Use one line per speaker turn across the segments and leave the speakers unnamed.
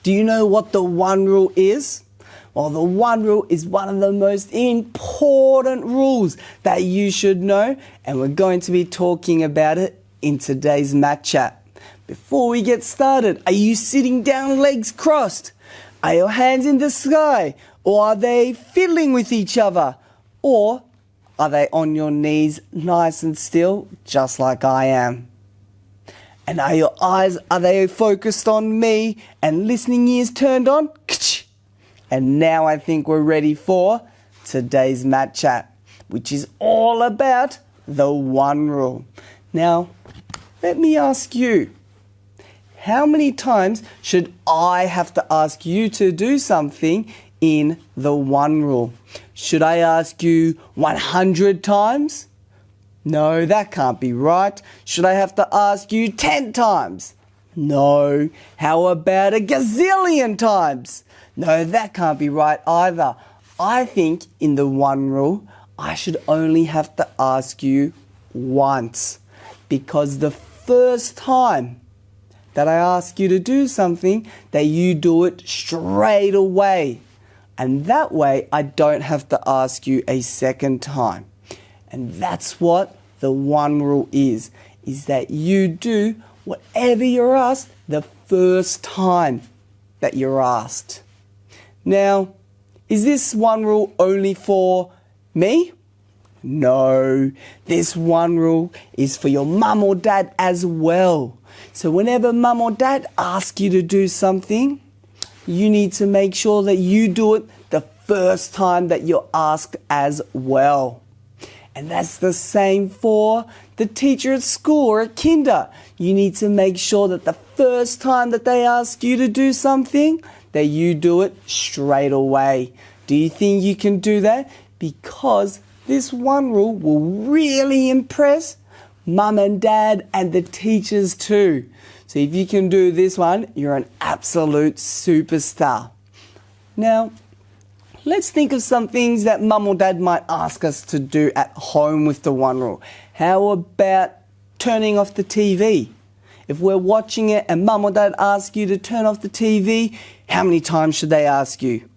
Do you know what the one rule is? Well, the one rule is one of the most important rules that you should know, and we're going to be talking about it in today's math chat. Before we get started, are you sitting down legs crossed? Are your hands in the sky? Or are they fiddling with each other? Or are they on your knees nice and still, just like I am? And are your eyes, are they focused on me and listening ears turned on? And now I think we're ready for today's math chat, which is all about the one rule. Now, let me ask you, how many times should I have to ask you to do something in the one rule? Should I ask you 100 times? No, that can't be right. Should I have to ask you 10 times? No. How about a gazillion times? No, that can't be right either. I think in the one rule, I should only have to ask you once, because the first time that I ask you to do something, that you do it straight away. And that way, I don't have to ask you a second time. And that's what the one rule is that you do whatever you're asked the first time that you're asked. Now, is this one rule only for me? No, this one rule is for your mum or dad as well. So whenever mum or dad ask you to do something, you need to make sure that you do it the first time that you're asked as well. And that's the same for the teacher at school or at kinder. You need to make sure that the first time that they ask you to do something, that you do it straight away. Do you think you can do that? Because this one rule will really impress mum and dad and the teachers too. So if you can do this one, you're an absolute superstar. Now, let's think of some things that mum or dad might ask us to do at home with the one rule. How about turning off the TV? If we're watching it and mum or dad ask you to turn off the TV, how many times should they ask you?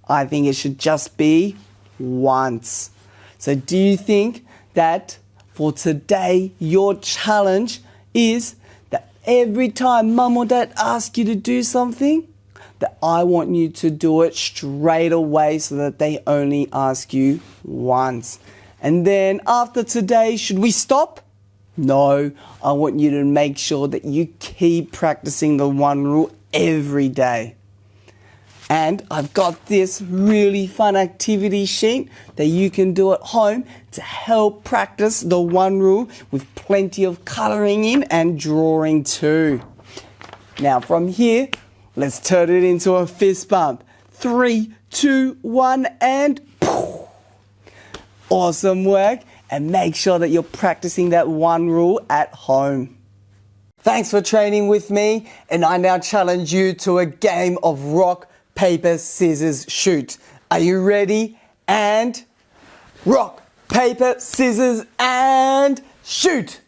I think it should just be once. So do you think that for today, your challenge is that every time mum or dad ask you to do something, that I want you to do it straight away so that they only ask you once. And then after today, should we stop? No, I want you to make sure that you keep practicing the one rule every day. And I've got this really fun activity sheet that you can do at home to help practice the one rule with plenty of colouring in and drawing too. Now from here, let's turn it into a fist bump. 3, 2, 1 and poof. Awesome work, and make sure that you're practicing that one rule at home. Thanks for training with me, and I now challenge you to a game of rock, paper, scissors, shoot. Are you ready? And rock, paper, scissors and shoot!